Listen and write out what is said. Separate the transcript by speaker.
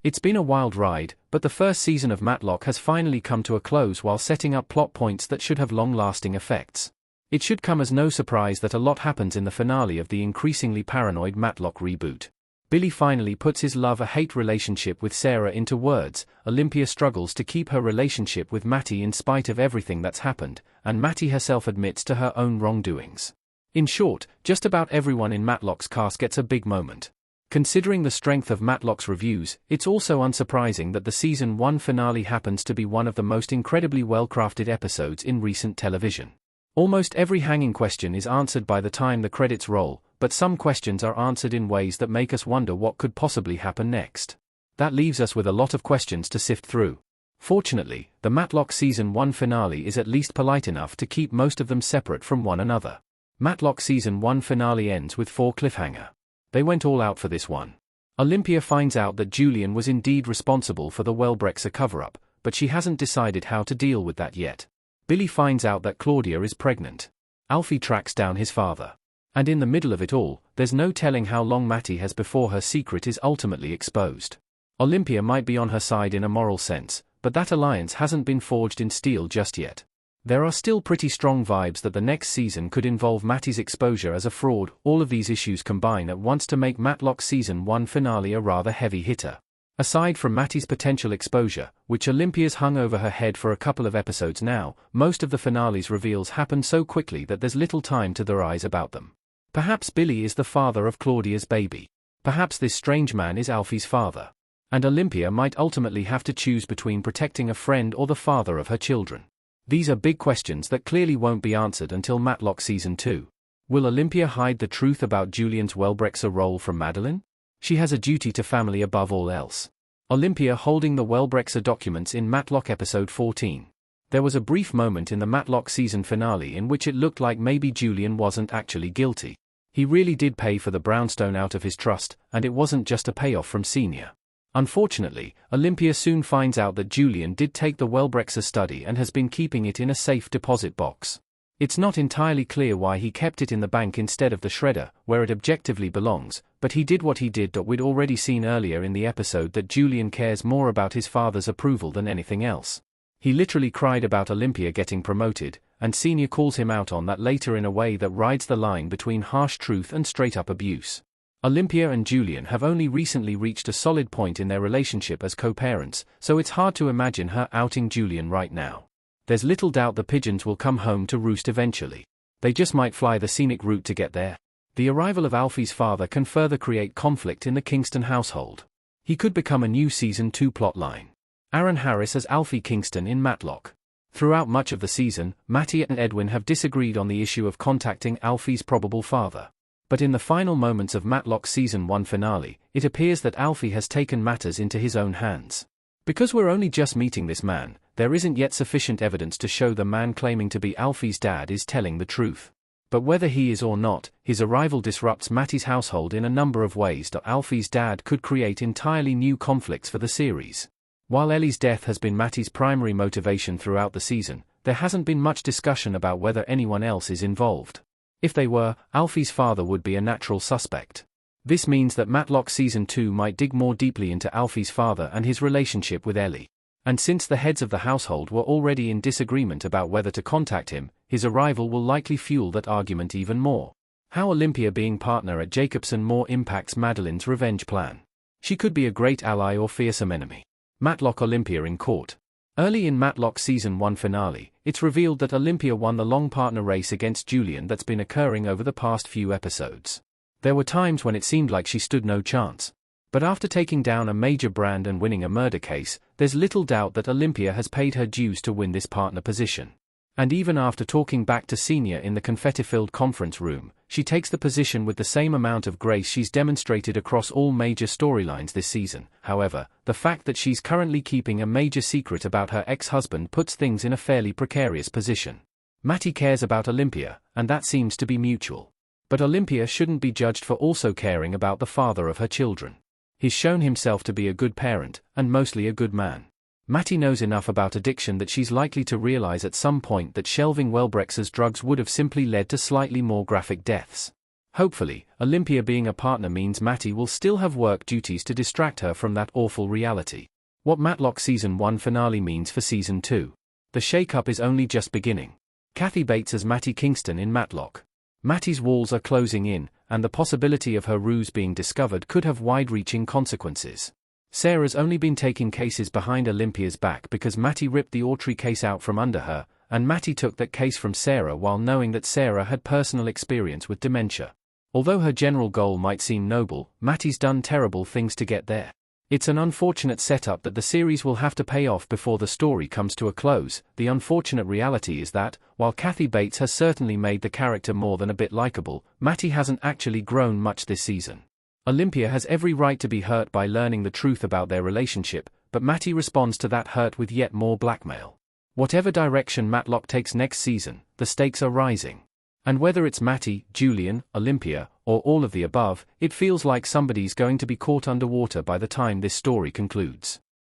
Speaker 1: It's been a wild ride, but the first season of Matlock has finally come to a close while setting up plot points that should have long-lasting effects. It should come as no surprise that a lot happens in the finale of the increasingly paranoid Matlock reboot. Billy finally puts his love-hate relationship with Sarah into words, Olympia struggles to keep her relationship with Matty in spite of everything that's happened, and Matty herself admits to her own wrongdoings. In short, just about everyone in Matlock's cast gets a big moment. Considering the strength of Matlock's reviews, it's also unsurprising that the Season 1 finale happens to be one of the most incredibly well-crafted episodes in recent television. Almost every hanging question is answered by the time the credits roll, but some questions are answered in ways that make us wonder what could possibly happen next. That leaves us with a lot of questions to sift through. Fortunately, the Matlock Season 1 finale is at least polite enough to keep most of them separate from one another. Matlock Season 1 finale ends with 4 cliffhanger. They went all out for this one. Olympia finds out that Julian was indeed responsible for the Wellbrexer cover-up, but she hasn't decided how to deal with that yet. Billy finds out that Claudia is pregnant. Alfie tracks down his father. And in the middle of it all, there's no telling how long Matty has before her secret is ultimately exposed. Olympia might be on her side in a moral sense, but that alliance hasn't been forged in steel just yet. There are still pretty strong vibes that the next season could involve Matty's exposure as a fraud. All of these issues combine at once to make Matlock Season 1 finale a rather heavy hitter. Aside from Matty's potential exposure, which Olympia's hung over her head for a couple of episodes now, most of the finale's reveals happen so quickly that there's little time to theorize about them. Perhaps Billy is the father of Claudia's baby. Perhaps this strange man is Alfie's father. And Olympia might ultimately have to choose between protecting a friend or the father of her children. These are big questions that clearly won't be answered until Matlock Season 2. Will Olympia hide the truth about Julian's Wellbrexer role from Madeline? She has a duty to family above all else. Olympia holding the Wellbrexer documents in Matlock Episode 14. There was a brief moment in the Matlock season finale in which it looked like maybe Julian wasn't actually guilty. He really did pay for the brownstone out of his trust, and it wasn't just a payoff from Senior. Unfortunately, Olympia soon finds out that Julian did take the Wellbrexer study and has been keeping it in a safe deposit box. It's not entirely clear why he kept it in the bank instead of the shredder, where it objectively belongs, but he did what he did. We'd already seen earlier in the episode that Julian cares more about his father's approval than anything else. He literally cried about Olympia getting promoted, and Senior calls him out on that later in a way that rides the line between harsh truth and straight-up abuse. Olympia and Julian have only recently reached a solid point in their relationship as co-parents, so it's hard to imagine her outing Julian right now. There's little doubt the pigeons will come home to roost eventually. They just might fly the scenic route to get there. The arrival of Alfie's father can further create conflict in the Kingston household. He could become a new Season 2 plotline. Aaron Harris as Alfie Kingston in Matlock. Throughout much of the season, Matty and Edwin have disagreed on the issue of contacting Alfie's probable father. But in the final moments of Matlock's Season 1 finale, it appears that Alfie has taken matters into his own hands. Because we're only just meeting this man, there isn't yet sufficient evidence to show the man claiming to be Alfie's dad is telling the truth. But whether he is or not, his arrival disrupts Matty's household in a number of ways that Alfie's dad could create entirely new conflicts for the series. While Ellie's death has been Matty's primary motivation throughout the season, there hasn't been much discussion about whether anyone else is involved. If they were, Alfie's father would be a natural suspect. This means that Matlock Season 2 might dig more deeply into Alfie's father and his relationship with Ellie. And since the heads of the household were already in disagreement about whether to contact him, his arrival will likely fuel that argument even more. How Olympia being partner at Jacobson more impacts Madeline's revenge plan. She could be a great ally or fearsome enemy. Matlock Olympia in court. Early in Matlock's Season 1 finale, it's revealed that Olympia won the long partner race against Julian that's been occurring over the past few episodes. There were times when it seemed like she stood no chance. But after taking down a major brand and winning a murder case, there's little doubt that Olympia has paid her dues to win this partner position. And even after talking back to Senior in the confetti-filled conference room, she takes the position with the same amount of grace she's demonstrated across all major storylines this season. However, the fact that she's currently keeping a major secret about her ex-husband puts things in a fairly precarious position. Matty cares about Olympia, and that seems to be mutual. But Olympia shouldn't be judged for also caring about the father of her children. He's shown himself to be a good parent, and mostly a good man. Matty knows enough about addiction that she's likely to realize at some point that shelving Wellbrexer's drugs would have simply led to slightly more graphic deaths. Hopefully, Olympia being a partner means Matty will still have work duties to distract her from that awful reality. What Matlock Season 1 finale means for Season 2. The shake-up is only just beginning. Kathy Bates as Matty Kingston in Matlock. Matty's walls are closing in, and the possibility of her ruse being discovered could have wide-reaching consequences. Sarah's only been taking cases behind Olympia's back because Matty ripped the Autry case out from under her, and Matty took that case from Sarah while knowing that Sarah had personal experience with dementia. Although her general goal might seem noble, Matty's done terrible things to get there. It's an unfortunate setup that the series will have to pay off before the story comes to a close. The unfortunate reality is that, while Kathy Bates has certainly made the character more than a bit likable, Matty hasn't actually grown much this season. Olympia has every right to be hurt by learning the truth about their relationship, but Matty responds to that hurt with yet more blackmail. Whatever direction Matlock takes next season, the stakes are rising. And whether it's Matty, Julian, Olympia, or all of the above, it feels like somebody's going to be caught underwater by the time this story concludes.